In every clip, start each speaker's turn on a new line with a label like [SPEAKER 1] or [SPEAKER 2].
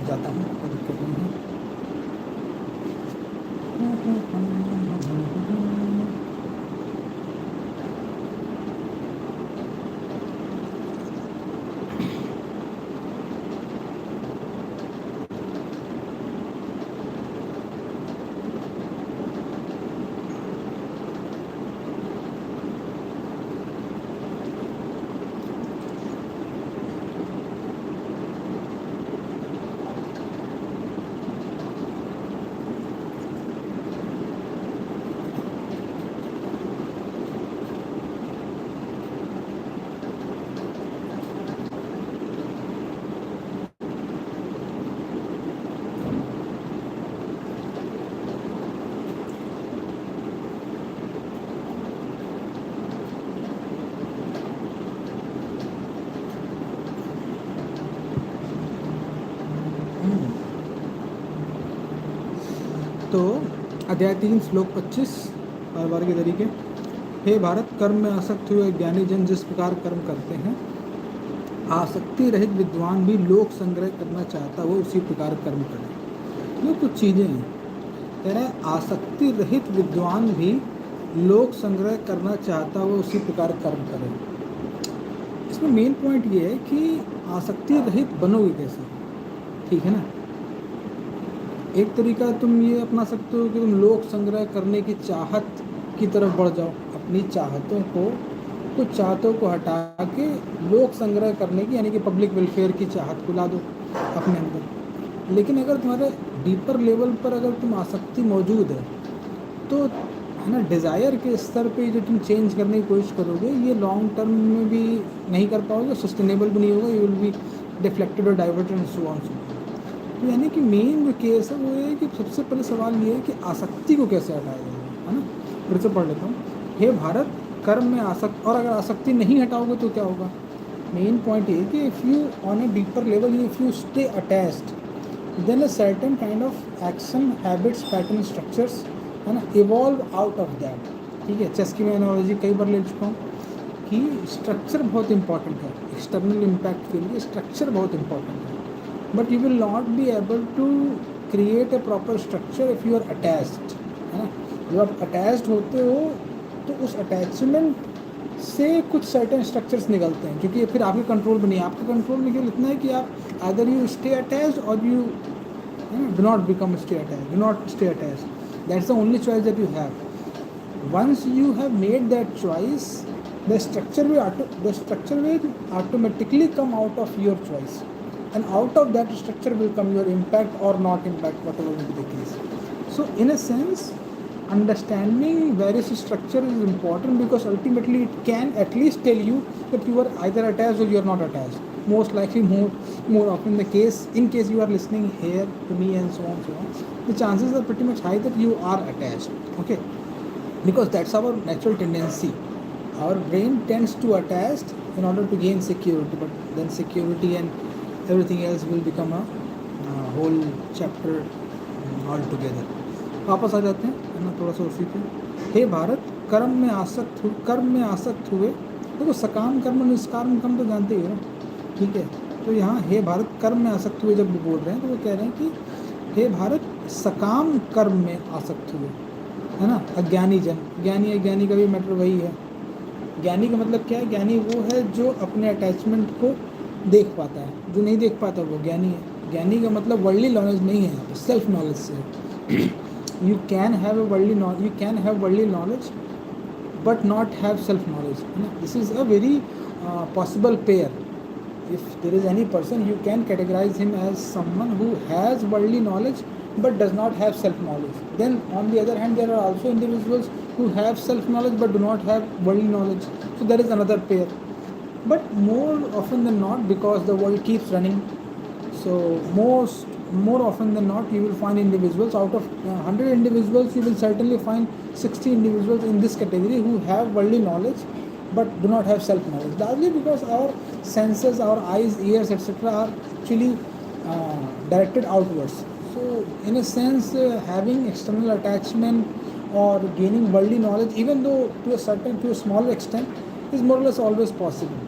[SPEAKER 1] जाता हूँ, कोई दिक्कत नहीं है। तो अध्याय 3 श्लोक 25 बार के तरीके। हे भारत, कर्म में आसक्त हुए ज्ञानी जन जिस प्रकार कर्म करते हैं, आसक्ति रहित विद्वान भी लोक संग्रह करना चाहता वो उसी प्रकार कर्म करे। ये कुछ चीज़ें हैं, कह रहा है आसक्ति रहित विद्वान भी लोक संग्रह करना चाहता वो उसी प्रकार कर्म करे। इसमें मेन पॉइंट ये है कि आसक्ति रहित बनोगे कैसे, ठीक है ना। एक तरीका तुम ये अपना सकते हो कि तुम लोक संग्रह करने की चाहत की तरफ बढ़ जाओ, अपनी चाहतों को, कुछ चाहतों को हटा के लोक संग्रह करने की, यानी कि पब्लिक वेलफेयर की चाहत को ला दो अपने अंदर। लेकिन अगर तुम्हारे डीपर लेवल पर अगर तुम आसक्ति मौजूद है तो है ना, डिज़ायर के स्तर पे जो तुम चेंज करने की कोशिश करोगे, ये लॉन्ग टर्म में भी नहीं कर पाओगे, सस्टेनेबल भी नहीं होगा, यू विल बी डिफ्लेक्टेड और diverted and so on so. यानी कि मेन जो केस है वो है कि सबसे पहले सवाल ये है कि आसक्ति को कैसे हटाया जाएगा, है ना। फिर से पढ़ लेता हूँ। हे भारत, कर्म में आसक्त, और अगर आसक्ति नहीं हटाओगे तो क्या होगा। मेन पॉइंट ये है कि if you on a deeper level, if you stay attached, then a certain kind of action, habits, pattern, structures, है ना, इवॉल्व आउट ऑफ दैट। ठीक है, चेस की मैं एनालॉजी कई बार ले चुका हूँ कि स्ट्रक्चर बहुत इंपॉर्टेंट है, एक्सटर्नल इम्पैक्ट के लिए स्ट्रक्चर बहुत इंपॉर्टेंट है। But you will not be able to create a proper structure if you are attached, है ना। जब आप अटैच्ड होते हो तो उस अटैचमेंट से कुछ सर्टेन स्ट्रक्चर्स निकलते हैं, क्योंकि फिर आपके कंट्रोल में नहीं है। आपके कंट्रोल में केवल इतना है कि आप आइदर यू स्टे अटैच्ड और you do not become stay attached, do not stay attached. That's the only choice that you have. Once you have made that choice, the structure will automatically come out of your choice, and out of that structure will come your impact or not impact, whatever will be the case. So in a sense, understanding various structure is important, because ultimately it can at least tell you that you are either attached or you are not attached. Most likely, more often the case, in case you are listening here to me and so on, the chances are pretty much high that you are attached. Okay, because that's our natural tendency. Our brain tends to attach in order to gain security, but then security and everything else will become a whole chapter altogether. वापस आ जाते हैं, है ना, थोड़ा सा उसी पे। हे भारत, कर्म में आसक्त हुए, देखो सकाम कर्म निष्काम कर्म तो जानते ही हो, ठीक है। तो यहाँ हे भारत, कर्म में आसक्त हुए जब भी बोल रहे हैं तो वो कह रहे हैं कि हे भारत, सकाम कर्म में आसक्त हुए, है ना। अज्ञानी जन, ज्ञानी का भी मैटर वही है। ज्ञानी का मतलब क्या है, ज्ञानी वो है जो अपने अटैचमेंट को देख पाता है, जो नहीं देख पाता वो ज्ञानी है। ज्ञानी का मतलब वर्ल्डली नॉलेज नहीं है, यहाँ पे सेल्फ नॉलेज से है। You can have worldly knowledge but not have self knowledge. This is a very possible pair. If there is any person, you can categorize him as someone who has worldly knowledge but does not have self knowledge. Then on the other hand, there are also individuals who have self knowledge but do not have worldly knowledge. So there is another pair. But more often than not, because the world keeps running, so more often than not, you will find individuals out of 100 individuals, you will certainly find 60 individuals in this category who have worldly knowledge but do not have self-knowledge, largely because our senses, our eyes, ears, etc. are actually directed outwards. So, in a sense, having external attachment or gaining worldly knowledge, even though to a smaller extent, is more or less always possible.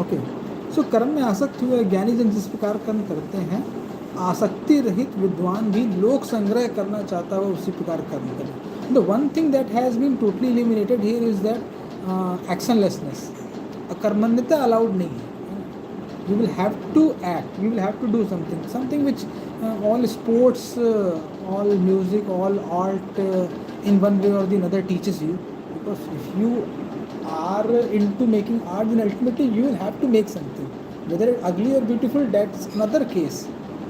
[SPEAKER 1] Okay so कर्म में आसक्त हुए ज्ञानी जन जिस प्रकार कर्म करते हैं, आसक्ति रहित विद्वान भी लोक संग्रह करना चाहता है उसी प्रकार कर्म करे. The one thing that has been totally eliminated here is that actionlessness. कर्मण्यता अलाउड नहीं है. You will have to act, you will have to do something which all sports, all music, all art in one way or the another teaches you. Because if you are into making art, then ultimately you will have to make something, whether it's ugly or beautiful, that's another case.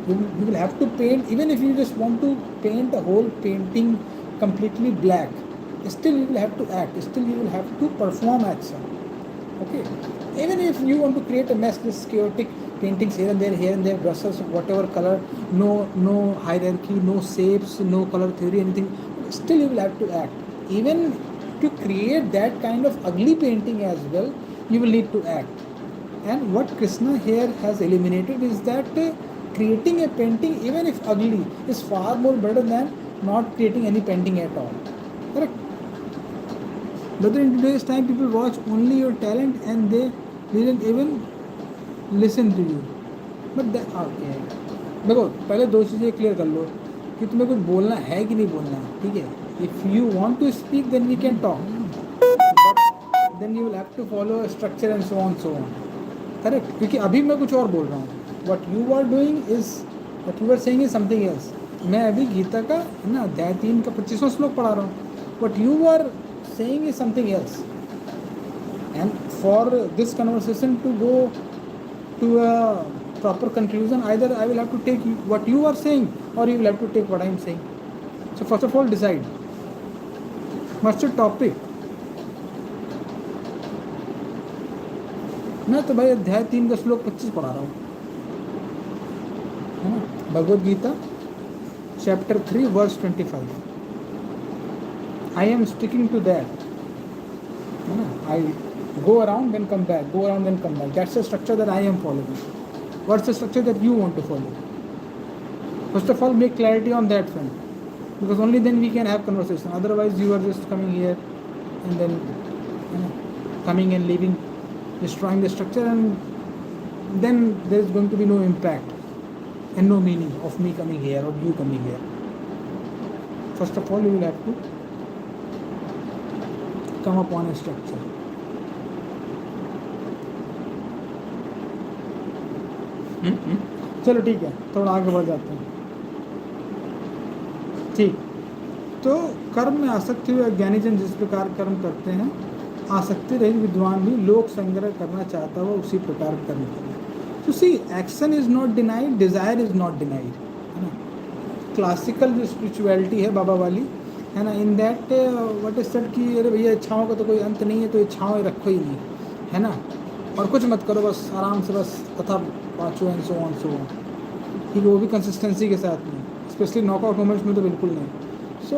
[SPEAKER 1] You will have to paint. Even if you just want to paint a whole painting completely black, still you will have to act, still you will have to perform action. Okay, even if you want to create a mess, this chaotic paintings here and there, brushes, whatever color, no hierarchy, no shapes, no color theory, anything, still you will have to act. Even to create that kind of ugly painting as well, you will need to act. And what Krishna here has eliminated is that creating a painting, even if ugly, is far more better than not creating any painting at all. Correct? But in today's time, people watch only your talent and they didn't even listen to you. But that okay. देखो पहले दो चीज़ें clear कर लो कि तुम्हें कुछ बोलना है कि नहीं बोलना है. ठीक है, if you want to speak then we can talk, but then you will have to follow a structure and so on. Correct? क्योंकि अभी मैं कुछ और बोल रहा हूँ. What you are doing is, what you are saying is something else. मैं अभी गीता का है ना अध्याय 3 का 25वां श्लोक पढ़ा रहा हूँ. What you are saying is something else. And for this conversation to go to a proper conclusion, either I will have to take what you are saying or you will have to take what I am saying. So first of all decide what's your topic. मैं तो भाई अध्याय 3 का श्लोक 25 पढ़ा रहा हूँ, है ना, Bhagavad Gita chapter 3 verse 25. I am sticking to that. I go around then come back, go around then come back. That's the structure that I am following. What's the structure that you want to follow? First of all, make clarity on that front, because only then we can have conversation. Otherwise, you are just coming here and then coming and leaving, destroying the structure, and then there is going to be no impact and no meaning of me coming here or you coming here. First of all, you will have to come upon a structure. चलो ठीक है, थोड़ा आगे बढ़ जाते हैं. ठीक, तो कर्म में आसक्ति हुए अज्ञानी जन जिस प्रकार कर्म करते हैं, आसक्ति रहित विद्वान भी लोक संग्रह करना चाहता हुआ उसी प्रकार कर्म करें. तो see action is not denied, desire is not denied, है ना. क्लासिकल जो स्पिरिचुअलिटी है बाबा वाली, है ना, in that what is said कि अरे भैया इच्छाओं का तो कोई अंत नहीं है, तो इच्छाओं रखो ही नहीं, है ना, और कुछ मत करो, बस आराम से बस कथा पाँचों एंड सो ऑन. ठीक है, वो भी कंसिस्टेंसी के साथ नहीं, स्पेशली नॉकआउट मोमेंट्स में तो बिल्कुल नहीं. सो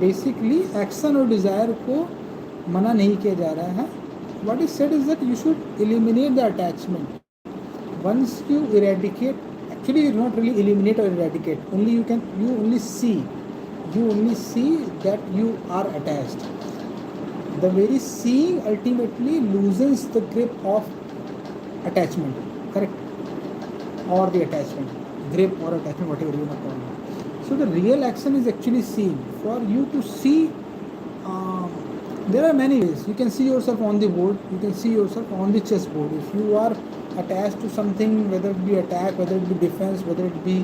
[SPEAKER 1] बेसिकली एक्शन और डिज़ायर को मना नहीं किया जा रहा है. What is said is that you should eliminate the attachment. Once you eradicate, actually you not really eliminate और eradicate, only you only see that you are attached. The very seeing ultimately loosens the grip of attachment. Correct? Or the attachment, grip or attachment, whatever you want to call it. So the real action is actually seeing. For you to see, there are many ways. You can see yourself on the board, you can see yourself on the chessboard. If you are attached to something, whether it be attack, whether it be defense, whether it be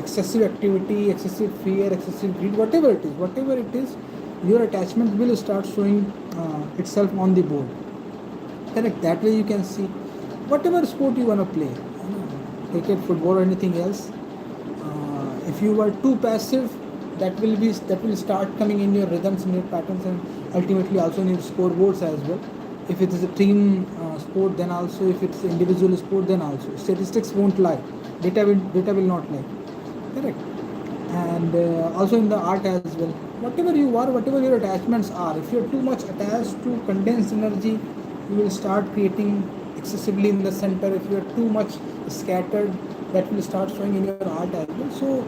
[SPEAKER 1] excessive activity, excessive fear, excessive greed, whatever it is, your attachment will start showing itself on the board. Correct? That way you can see whatever sport you want to play, cricket, football, or anything else. If you are too passive, that will start coming in your rhythms, in your patterns, and ultimately also in your scoreboards as well. If it is a team sport, then also. If it's individual sport, then also. Statistics won't lie. Data will not lie. Correct? And also in the art as well. whatever you are, whatever your attachments are, if you're too much attached to condensed energy, you will start creating excessively in the center. If you're too much scattered, that will start showing in your art as well. So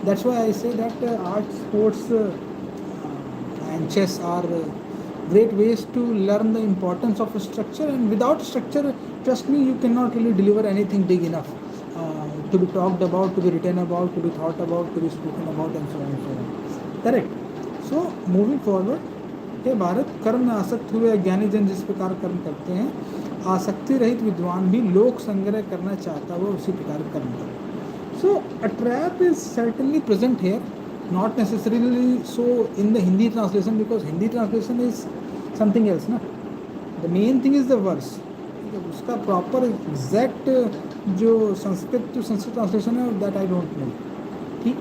[SPEAKER 1] that's why I say that art, sports, and chess are great ways to learn the importance of a structure. And without structure, trust me, you cannot really deliver anything big enough to be talked about, to be written about, to be thought about, to be spoken about, and so on and so on. Correct. So moving forward, हे भारत, कर्म में आसक्त हुए अज्ञानी जन जिस प्रकार कर्म करते हैं, आसक्ति रहित विद्वान भी लोक संग्रह करना चाहता हुआ उसी प्रकार कर्म करे. So a trap is certainly present here, not necessarily so in the Hindi translation, because Hindi translation is something else, ना. The main thing is the verse. उसका प्रॉपर एग्जैक्ट जो संस्कृत टू संस्कृत ट्रांसलेशन है, दैट आई डोंट नो. ठीक.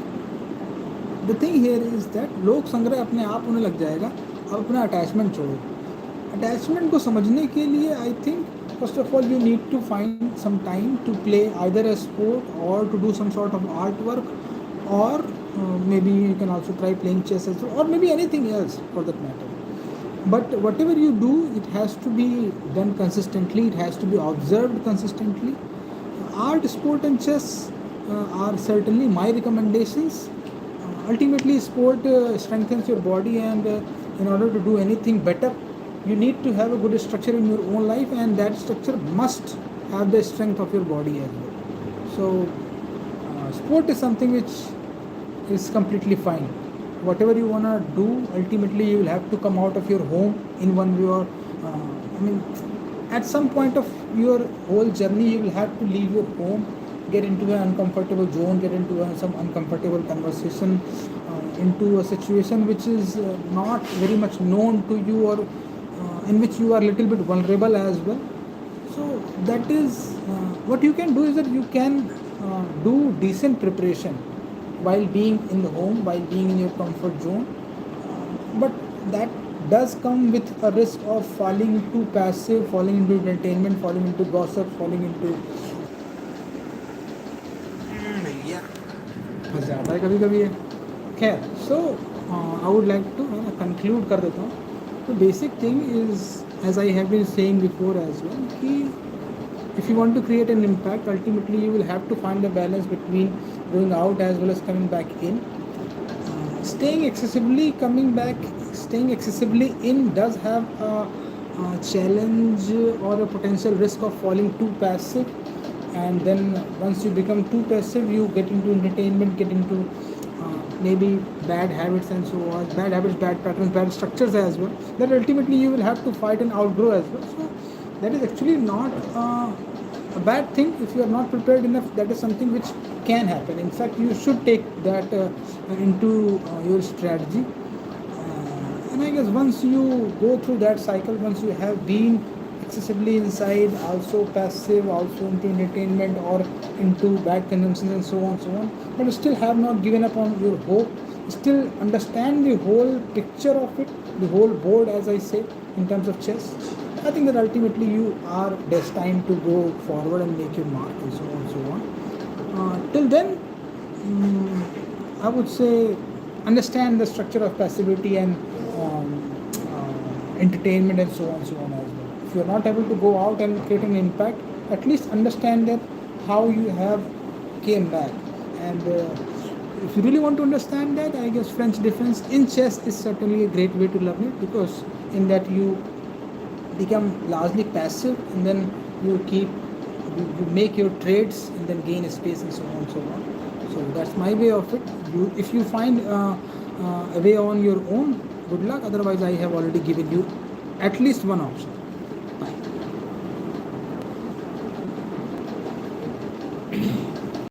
[SPEAKER 1] The thing here is that लोक संग्रह अपने आप होने लग जाएगा. अब अपना अटैचमेंट छोड़ो. अटैचमेंट को समझने के लिए I think first of all you need to find some time to play either a sport or to do some sort of art work, और maybe you can also try playing chess as well, or maybe anything else for that matter. But whatever you do, it has to be done consistently, it has to be observed consistently. Art, sport and chess are certainly my recommendations. Ultimately, sport strengthens your body, and in order to do anything better, you need to have a good structure in your own life, and that structure must have the strength of your body as well. So sport is something which is completely fine. Whatever you want to do, ultimately you will have to come out of your home in one way or at some point of your whole journey, you will have to leave your home, get into an uncomfortable zone, get into some uncomfortable conversation, into a situation which is not very much known to you, or in which you are a little bit vulnerable as well. So that is what you can do, is that you can do decent preparation while being in the home, while being in your comfort zone, but that does come with a risk of falling into passive, falling into entertainment, falling into gossip, falling into मज़ा आता है कभी कभी है. खैर, so I would like to conclude कर देता हूँ. तो basic thing is, as I have been saying before as well, कि if you want to create an impact, ultimately you will have to find a balance between going out as well as coming back in. Staying excessively in does have a challenge or a potential risk of falling too passive, and then once you become too passive, you get into entertainment, get into maybe bad habits and so on, bad habits, bad patterns, bad structures as well, that ultimately you will have to fight and outgrow as well. So that is actually not a bad thing. If you are not prepared enough, that is something which can happen. In fact, you should take that into your strategy. And I guess once you go through that cycle, once you have been excessively inside, also passive, also into entertainment or into bad consumption and so on, but still have not given up on your hope, still understand the whole picture of it, the whole board, as I say, in terms of chess, I think that ultimately you are destined to go forward and make your mark, and so on and so on. Till then, I would say understand the structure of passivity and entertainment and so on as well. If you are not able to go out and create an impact, at least understand that how you have came back. And if you really want to understand that, I guess French defense in chess is certainly a great way to learn it, because in that you become largely passive, and then you make your trades and then gain space and so on and so on. So that's my way of it. If you find a way on your own, good luck. Otherwise, I have already given you at least one option.